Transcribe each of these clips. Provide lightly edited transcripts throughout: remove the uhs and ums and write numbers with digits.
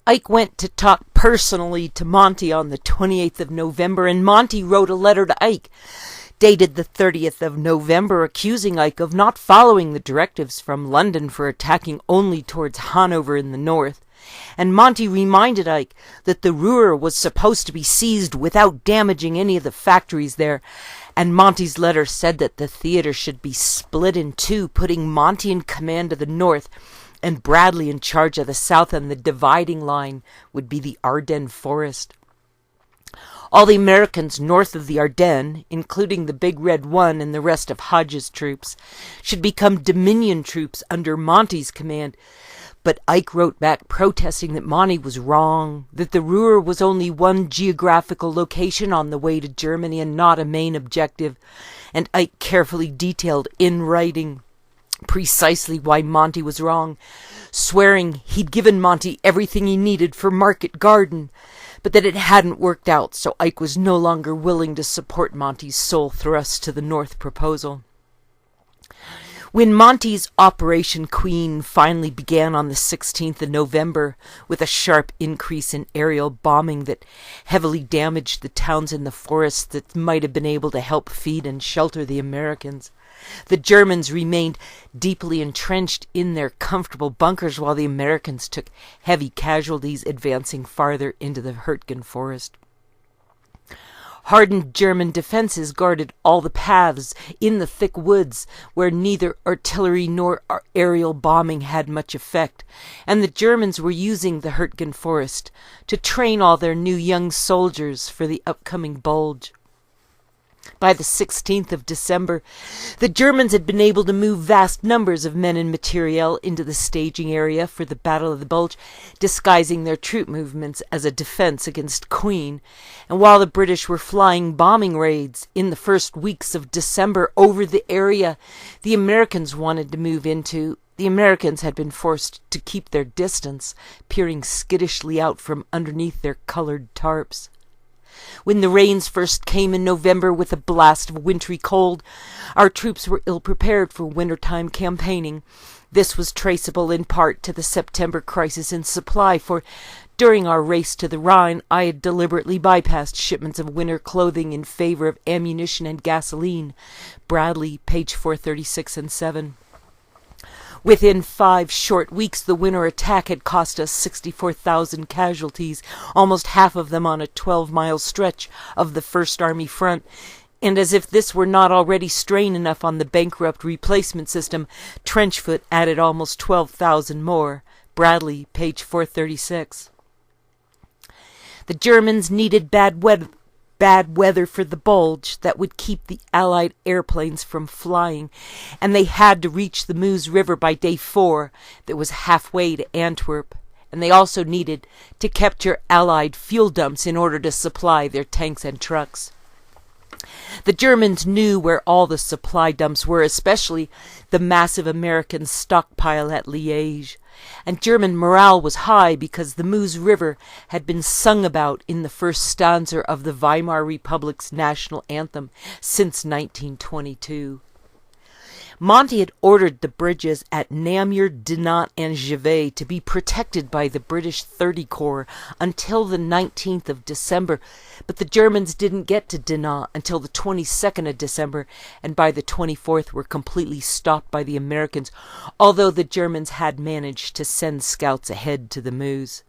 Ike went to talk personally to Monty on the 28th of November, and Monty wrote a letter to Ike, dated the 30th of November, accusing Ike of not following the directives from London for attacking only towards Hanover in the north. And Monty reminded Ike that the Ruhr was supposed to be seized without damaging any of the factories there, and Monty's letter said that the theater should be split in two, putting Monty in command of the north and Bradley in charge of the south, and the dividing line would be the Ardennes forest. All the Americans north of the Ardennes, including the Big Red One and the rest of Hodges' troops, should become Dominion troops under Monty's command. But Ike wrote back protesting that Monty was wrong, that the Ruhr was only one geographical location on the way to Germany and not a main objective, and Ike carefully detailed in writing precisely why Monty was wrong, swearing he'd given Monty everything he needed for Market Garden, but that it hadn't worked out, so Ike was no longer willing to support Monty's sole thrust to the North proposal. When Monty's Operation Queen finally began on the 16th of November, with a sharp increase in aerial bombing that heavily damaged the towns in the forests that might have been able to help feed and shelter the Americans, the Germans remained deeply entrenched in their comfortable bunkers while the Americans took heavy casualties advancing farther into the Hürtgen forest. Hardened German defenses guarded all the paths in the thick woods where neither artillery nor aerial bombing had much effect, and the Germans were using the Hürtgen forest to train all their new young soldiers for the upcoming Bulge. By the 16th of December, the Germans had been able to move vast numbers of men and materiel into the staging area for the Battle of the Bulge, disguising their troop movements as a defense against Queen. And while the British were flying bombing raids in the first weeks of December over the area the Americans wanted to move into, the Americans had been forced to keep their distance, peering skittishly out from underneath their colored tarps. When the rains first came in November with a blast of wintry cold, our troops were ill-prepared for wintertime campaigning. This was traceable in part to the September crisis in supply, for during our race to the Rhine, I had deliberately bypassed shipments of winter clothing in favor of ammunition and gasoline. Bradley, page 436 and 7. Within 5 short weeks, the winter attack had cost us 64,000 casualties, almost half of them on a 12-mile stretch of the First Army front. And as if this were not already strain enough on the bankrupt replacement system, Trenchfoot added almost 12,000 more. Bradley, page 436. The Germans needed bad weather for the Bulge that would keep the Allied airplanes from flying, and they had to reach the Meuse River by day 4, that was halfway to Antwerp, and they also needed to capture Allied fuel dumps in order to supply their tanks and trucks. The Germans knew where all the supply dumps were, especially the massive American stockpile at Liège, and German morale was high because the Meuse River had been sung about in the first stanza of the Weimar Republic's national anthem since 1922. Monty had ordered the bridges at Namur, Dinant, and Givet to be protected by the British 30 Corps until the 19th of December, but the Germans didn't get to Dinant until the 22nd of December, and by the 24th were completely stopped by the Americans, although the Germans had managed to send scouts ahead to the Meuse.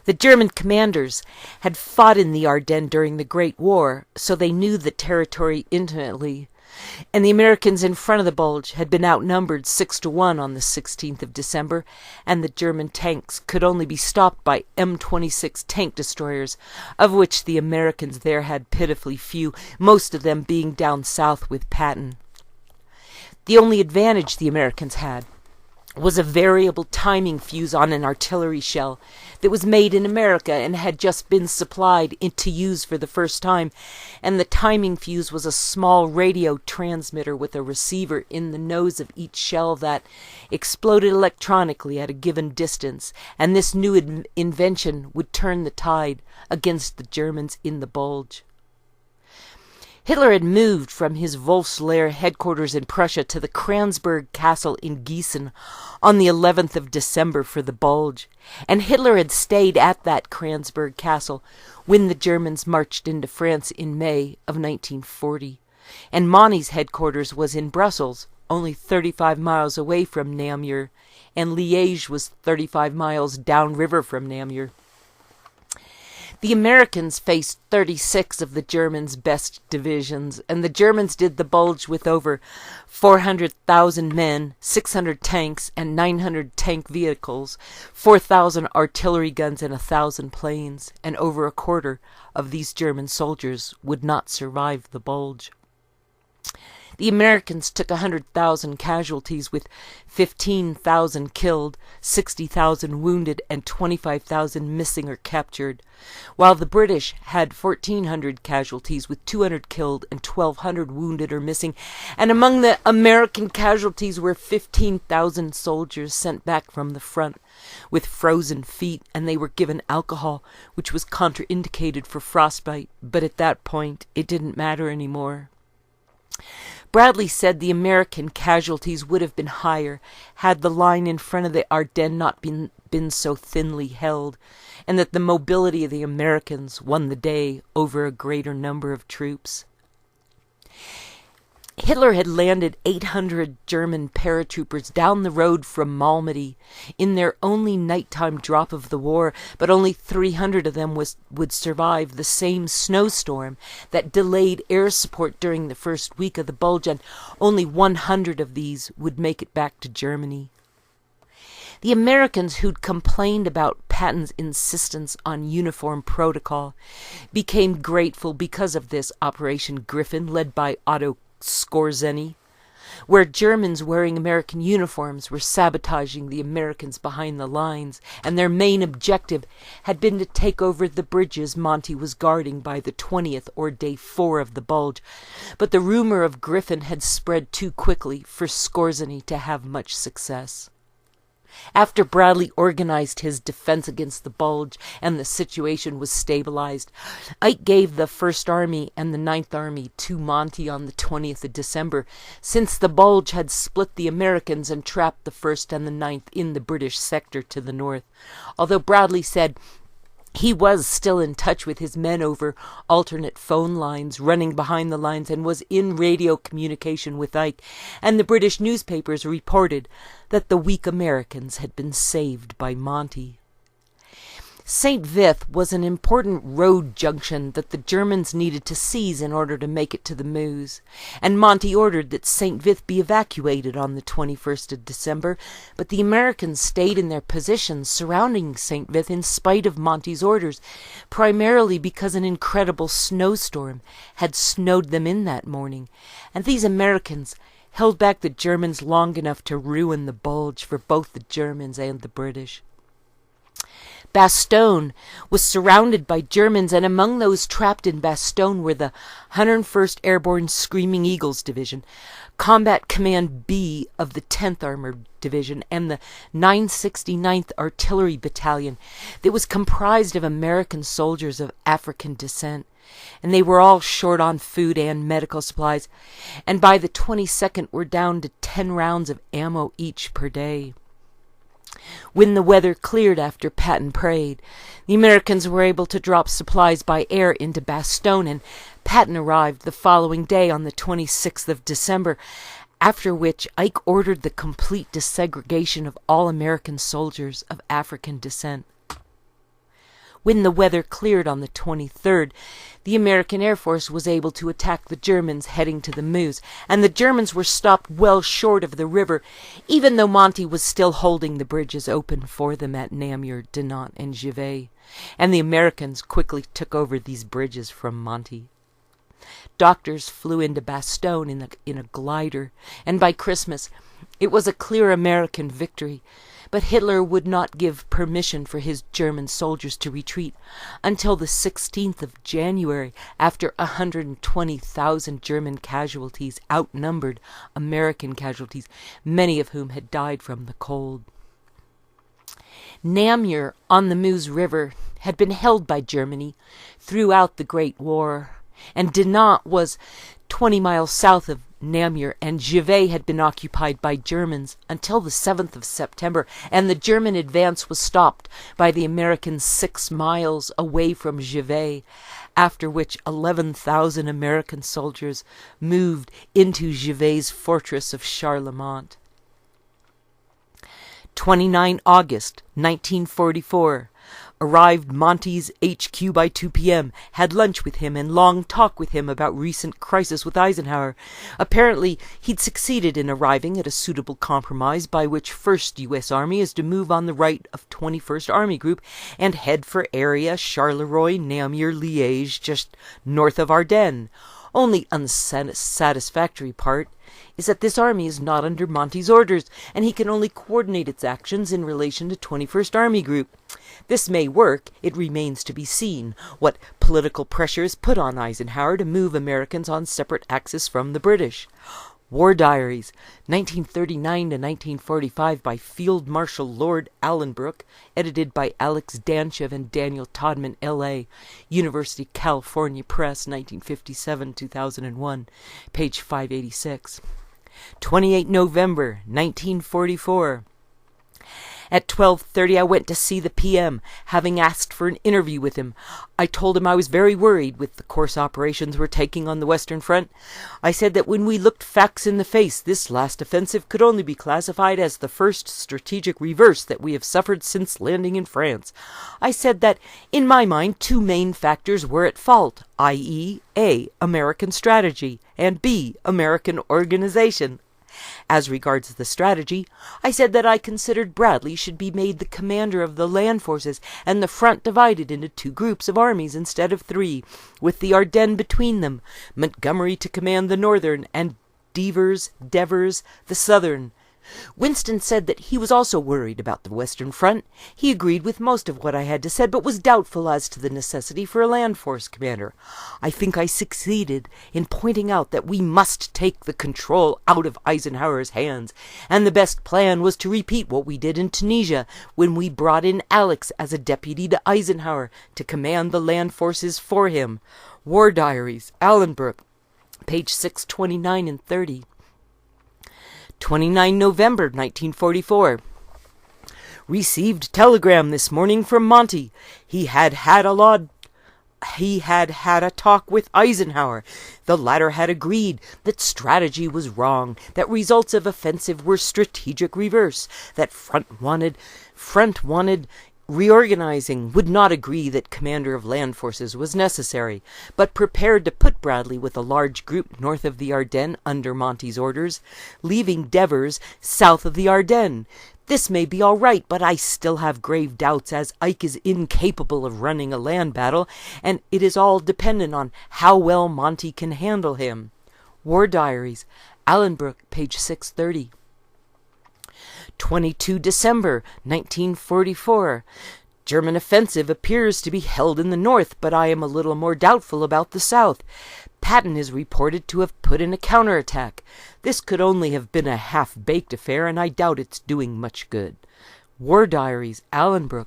The German commanders had fought in the Ardennes during the Great War, so they knew the territory intimately, and the Americans in front of the Bulge had been outnumbered 6-1 on the 16th of December, and the German tanks could only be stopped by M26 tank destroyers, of which the Americans there had pitifully few, most of them being down south with Patton. The only advantage the Americans had was a variable timing fuse on an artillery shell that was made in America and had just been supplied to use for the first time, and the timing fuse was a small radio transmitter with a receiver in the nose of each shell that exploded electronically at a given distance, and this new invention would turn the tide against the Germans in the Bulge. Hitler had moved from his Wolfslair headquarters in Prussia to the Kranzberg Castle in Gießen on the 11th of December for the Bulge, and Hitler had stayed at that Kranzberg Castle when the Germans marched into France in May of 1940, and Monty's headquarters was in Brussels, only 35 miles away from Namur, and Liège was 35 miles downriver from Namur. The Americans faced 36 of the Germans' best divisions, and the Germans did the Bulge with over 400,000 men, 600 tanks, and 900 tank vehicles, 4,000 artillery guns, and 1,000 planes, and over a quarter of these German soldiers would not survive the Bulge. The Americans took 100,000 casualties with 15,000 killed, 60,000 wounded, and 25,000 missing or captured, while the British had 1,400 casualties with 200 killed and 1,200 wounded or missing, and among the American casualties were 15,000 soldiers sent back from the front with frozen feet, and they were given alcohol, which was contraindicated for frostbite, but at that point it didn't matter anymore. Bradley said the American casualties would have been higher had the line in front of the Ardennes not been so thinly held, and that the mobility of the Americans won the day over a greater number of troops. Hitler had landed 800 German paratroopers down the road from Malmedy in their only nighttime drop of the war, but only 300 of them would survive the same snowstorm that delayed air support during the first week of the Bulge, and only 100 of these would make it back to Germany. The Americans who'd complained about Patton's insistence on uniform protocol became grateful because of this Operation Griffin, led by Otto Skorzeny, where Germans wearing American uniforms were sabotaging the Americans behind the lines, and their main objective had been to take over the bridges Monty was guarding by the 20th or day 4 of the Bulge. But the rumor of Griffin had spread too quickly for Skorzeny to have much success. After Bradley organized his defense against the Bulge and the situation was stabilized, Ike gave the 1st Army and the 9th Army to Monty on the 20th of December, since the Bulge had split the Americans and trapped the 1st and the 9th in the British sector to the north, although Bradley said he was still in touch with his men over alternate phone lines running behind the lines and was in radio communication with Ike, and the British newspapers reported that the weak Americans had been saved by Monty. St. Vith was an important road junction that the Germans needed to seize in order to make it to the Meuse, and Monty ordered that St. Vith be evacuated on the 21st of December, but the Americans stayed in their positions surrounding St. Vith in spite of Monty's orders, primarily because an incredible snowstorm had snowed them in that morning, and these Americans held back the Germans long enough to ruin the Bulge for both the Germans and the British. Bastogne was surrounded by Germans, and among those trapped in Bastogne were the 101st Airborne Screaming Eagles Division, Combat Command B of the 10th Armored Division, and the 969th Artillery Battalion that was comprised of American soldiers of African descent, and they were all short on food and medical supplies, and by the 22nd were down to 10 rounds of ammo each per day. When the weather cleared after Patton prayed, the Americans were able to drop supplies by air into Bastogne, and Patton arrived the following day on the 26th of December, after which Ike ordered the complete desegregation of all American soldiers of African descent. When the weather cleared on the 23rd, the American Air Force was able to attack the Germans heading to the Meuse, and the Germans were stopped well short of the river, even though Monty was still holding the bridges open for them at Namur, Dinant, and Givet, and the Americans quickly took over these bridges from Monty. Doctors flew into Bastogne in a glider, and by Christmas it was a clear American victory, but Hitler would not give permission for his German soldiers to retreat until the 16th of January, after 120,000 German casualties outnumbered American casualties, many of whom had died from the cold. Namur on the Meuse River had been held by Germany throughout the Great War, and Dinant was 20 miles south of Namur, and Givet had been occupied by Germans until the 7th of September, and the German advance was stopped by the Americans 6 miles away from Givet, after which 11,000 American soldiers moved into Givet's fortress of Charlemont. 29 August 1944. Arrived Monty's HQ by 2 p.m., had lunch with him and long talk with him about recent crisis with Eisenhower. Apparently, he'd succeeded in arriving at a suitable compromise by which 1st U.S. Army is to move on the right of 21st Army Group and head for area Charleroi, Namur, Liège, just north of Ardennes. Only unsatisfactory part is that this army is not under Monty's orders, and he can only coordinate its actions in relation to 21st Army Group. This may work, it remains to be seen what political pressure is put on Eisenhower to move Americans on separate axis from the British. War Diaries, 1939 to 1945 by Field Marshal Lord Allenbrook, edited by Alex Danchev and Daniel Todman, L.A., University of California Press, 1957-2001, page 586. 28 November, 1944. At 12:30 I went to see the PM, having asked for an interview with him. I told him I was very worried with the course operations we're taking on the Western Front. I said that when we looked facts in the face, this last offensive could only be classified as the first strategic reverse that we have suffered since landing in France. I said that, in my mind, 2 main factors were at fault, i.e., A, American strategy, and B, American organization. As regards the strategy, I said that I considered Bradley should be made the commander of the land forces and the front divided into 2 groups of armies instead of 3, with the Ardennes between them, Montgomery to command the northern and Devers the southern. Winston said that he was also worried about the Western Front. He agreed with most of what I had to say, but was doubtful as to the necessity for a land force commander. I think I succeeded in pointing out that we must take the control out of Eisenhower's hands, and the best plan was to repeat what we did in Tunisia when we brought in Alex as a deputy to Eisenhower to command the land forces for him. War Diaries, Allenbrook, page 629 and 30. 29 November 1944. Received telegram this morning from Monty. He had had a talk with Eisenhower. The latter had agreed that strategy was wrong, that results of offensive were strategic reverse, that front wanted reorganizing, would not agree that commander of land forces was necessary, but prepared to put Bradley with a large group north of the Ardennes under Monty's orders, leaving Devers south of the Ardennes. This may be all right, but I still have grave doubts, as Ike is incapable of running a land battle, and it is all dependent on how well Monty can handle him. War Diaries, Allenbrook, page 630. 22 December 1944. German offensive appears to be held in the north, but I am a little more doubtful about the south. Patton is reported to have put in a counterattack. This could only have been a half-baked affair, and I doubt it's doing much good. War Diaries, Allenbrook,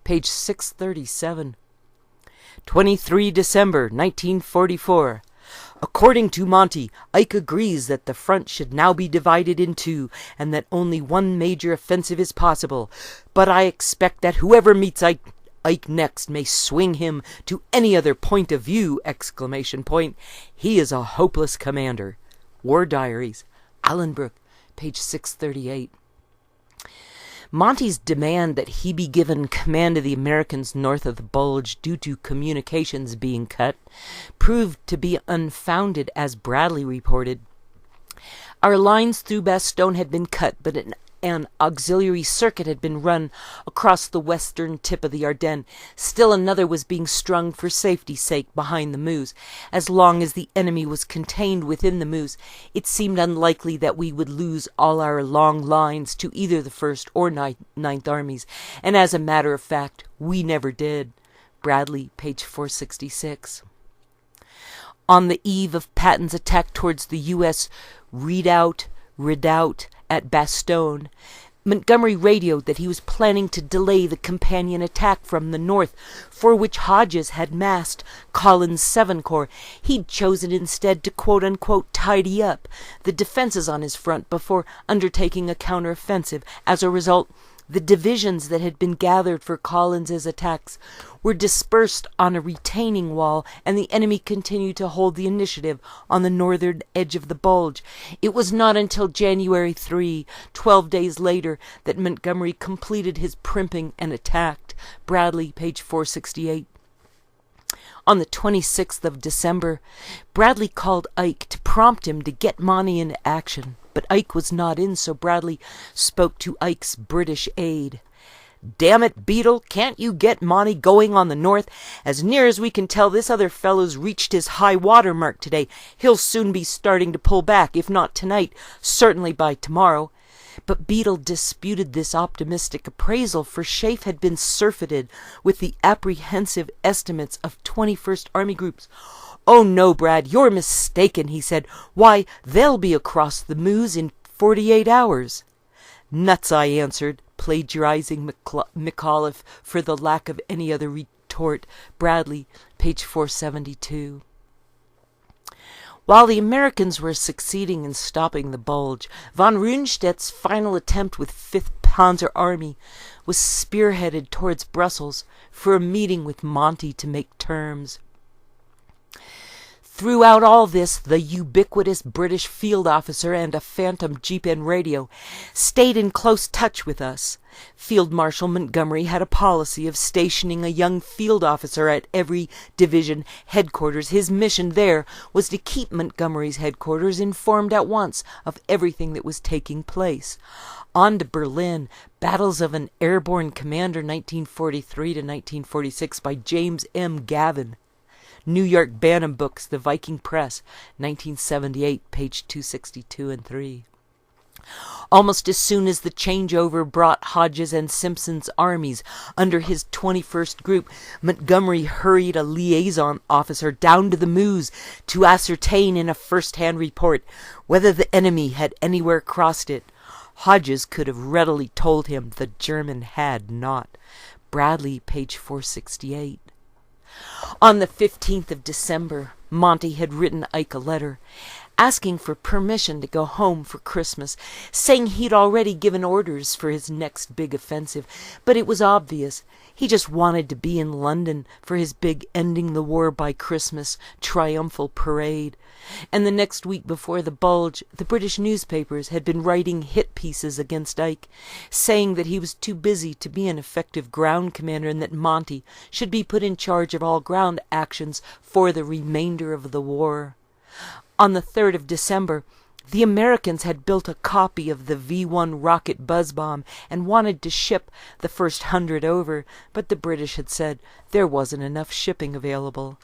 page 637. 23 December 1944. According to Monty, Ike agrees that the front should now be divided in 2, and that only one major offensive is possible. But I expect that whoever meets Ike next may swing him to any other point of view! ! He is a hopeless commander. War Diaries, Allenbrook, page 638. Monty's demand that he be given command of the Americans north of the Bulge due to communications being cut proved to be unfounded, as Bradley reported. Our lines through Bastogne had been cut, but an auxiliary circuit had been run across the western tip of the Ardennes. Still another was being strung for safety's sake behind the Meuse. As long as the enemy was contained within the Meuse, it seemed unlikely that we would lose all our long lines to either the First or Ninth Armies, and as a matter of fact, we never did. Bradley, page 466. On the eve of Patton's attack towards the U.S. redoubt at Bastogne, Montgomery radioed that he was planning to delay the companion attack from the north, for which Hodges had massed Collins' 7 Corps. He'd chosen instead to quote-unquote tidy up the defenses on his front before undertaking a counteroffensive. As a result, the divisions that had been gathered for Collins's attacks were dispersed on a retaining wall, and the enemy continued to hold the initiative on the northern edge of the bulge. It was not until January 3, 12 days later, that Montgomery completed his primping and attacked. Bradley, page 468. On the 26th of December, Bradley called Ike to prompt him to get Monty into action. But Ike was not in, so Bradley spoke to Ike's British aide. "Damn it, Beetle, can't you get Monty going on the north? As near as we can tell, this other fellow's reached his high water mark today. He'll soon be starting to pull back, if not tonight, certainly by tomorrow." But Beetle disputed this optimistic appraisal, for Schaeff had been surfeited with the apprehensive estimates of 21st Army groups. "Oh no, Brad, you're mistaken," he said. "Why, they'll be across the Meuse in 48 hours. "Nuts," I answered, plagiarizing McAuliffe for the lack of any other retort. Bradley, page 472. While the Americans were succeeding in stopping the bulge, von Rundstedt's final attempt with 5th Panzer Army was spearheaded towards Brussels for a meeting with Monty to make terms. Throughout all this, the ubiquitous British field officer and a phantom GPN radio stayed in close touch with us. Field Marshal Montgomery had a policy of stationing a young field officer at every division headquarters. His mission there was to keep Montgomery's headquarters informed at once of everything that was taking place. On to Berlin, Battles of an Airborne Commander, 1943 to 1946, by James M. Gavin. New York Bantam Books, The Viking Press, 1978, page 262 and 3. Almost as soon as the changeover brought Hodges and Simpson's armies under his 21st Group, Montgomery hurried a liaison officer down to the Meuse to ascertain in a first-hand report whether the enemy had anywhere crossed it. Hodges could have readily told him the German had not. Bradley, page 468. On the 15th of December, Monty had written Ike a letter, asking for permission to go home for Christmas, saying he'd already given orders for his next big offensive, but it was obvious he just wanted to be in London for his big ending the war by Christmas triumphal parade. And the next week before the bulge, the British newspapers had been writing hit pieces against Ike, saying that he was too busy to be an effective ground commander and that Monty should be put in charge of all ground actions for the remainder of the war. On the 3rd of December, the Americans had built a copy of the V-1 rocket buzz bomb and wanted to ship the first 100 over, but the British had said there wasn't enough shipping available.